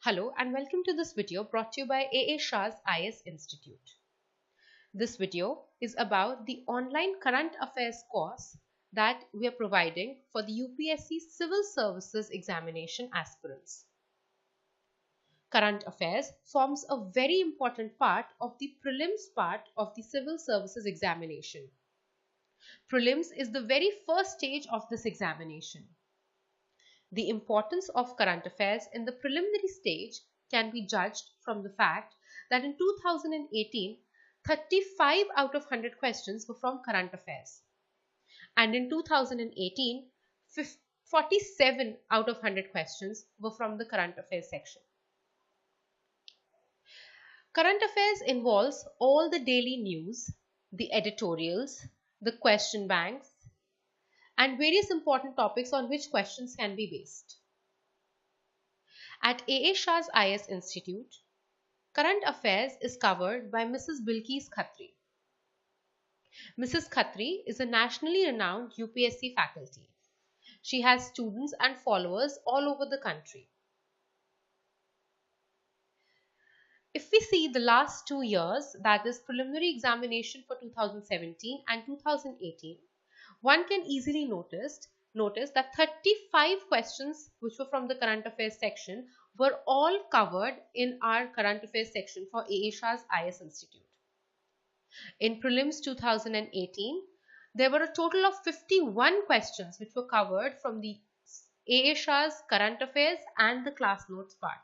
Hello and welcome to this video brought to you by Shah's IS Institute. This video is about the online current affairs course that we are providing for the UPSC Civil Services Examination aspirants. Current affairs forms a very important part of the prelims part of the Civil Services Examination. Prelims is the very first stage of this examination. The importance of current affairs in the preliminary stage can be judged from the fact that in 2018, 35 out of 100 questions were from current affairs. And in 2018, 47 out of 100 questions were from the current affairs section. Current affairs involves all the daily news, the editorials, the question banks, and various important topics on which questions can be based. At Shah's IS Institute, current affairs is covered by Mrs. Bilquees Khatri. Mrs. Khatri is a nationally renowned UPSC faculty. She has students and followers all over the country. If we see the last 2 years, that is preliminary examination for 2017 and 2018, one can easily notice that 35 questions which were from the current affairs section were all covered in our current affairs section for Shah's IS Institute. In prelims 2018, there were a total of 51 questions which were covered from the Shah's current affairs and the class notes part.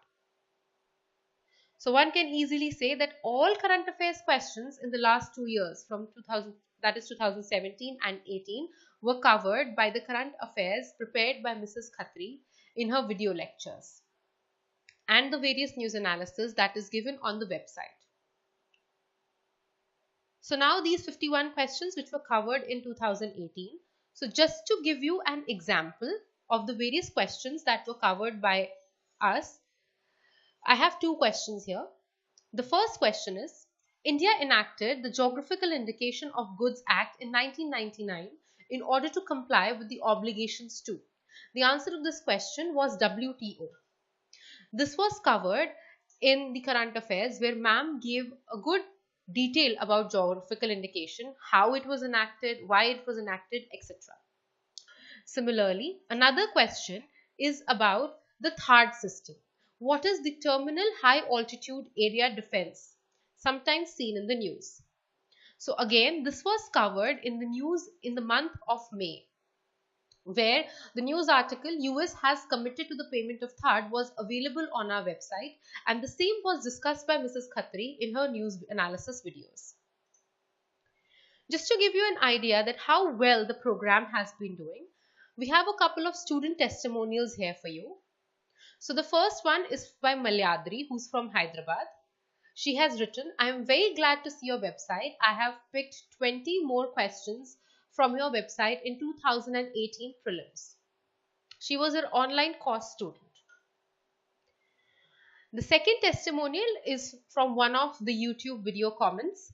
So one can easily say that all current affairs questions in the last 2 years from 2017 and 18 were covered by the current affairs prepared by Mrs. Khatri in her video lectures and the various news analysis that is given on the website. So now these 51 questions which were covered in 2018. So just to give you an example of the various questions that were covered by us, I have 2 questions here. The first question is, India enacted the Geographical Indication of Goods Act in 1999 in order to comply with the obligations to. The answer to this question was WTO. This was covered in the current affairs where ma'am gave a good detail about geographical indication, how it was enacted, why it was enacted, etc. Similarly, another question is about the THAAD system. What is the Terminal High Altitude Area Defense? Sometimes seen in the news. So again, this was covered in the news in the month of May, where the news article US has committed to the payment of THAAD was available on our website, and the same was discussed by Mrs. Khatri in her news analysis videos. Just to give you an idea that how well the program has been doing, we have a couple of student testimonials here for you. So the first one is by Malyadri, who's from Hyderabad. She has written, I am very glad to see your website. I have picked 20 more questions from your website in 2018 prelims. She was an online course student. The second testimonial is from one of the YouTube video comments.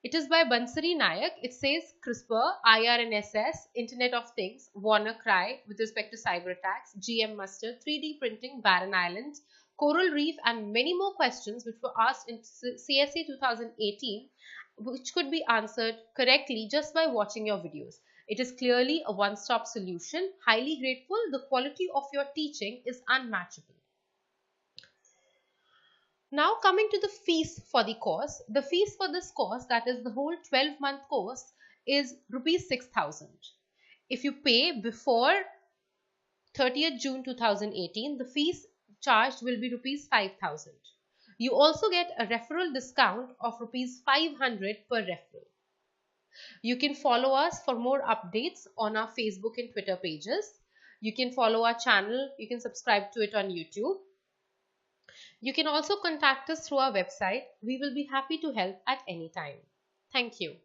It is by Bansari Nayak. It says CRISPR, IRNSS, Internet of Things, WannaCry with respect to cyber attacks, GM mustard, 3D printing, barren islands, coral reef, and many more questions which were asked in CSA 2018, which could be answered correctly just by watching your videos. It is clearly a one-stop solution. Highly grateful. The quality of your teaching is unmatchable. Now coming to the fees for the course. The fees for this course, that is the whole 12-month course, is rupees 6,000. If you pay before 30th June 2018, the fees charged will be rupees 5,000. You also get a referral discount of rupees 500 per referral. You can follow us for more updates on our Facebook and Twitter pages. You can follow our channel. You can subscribe to it on YouTube. You can also contact us through our website. We will be happy to help at any time. Thank you.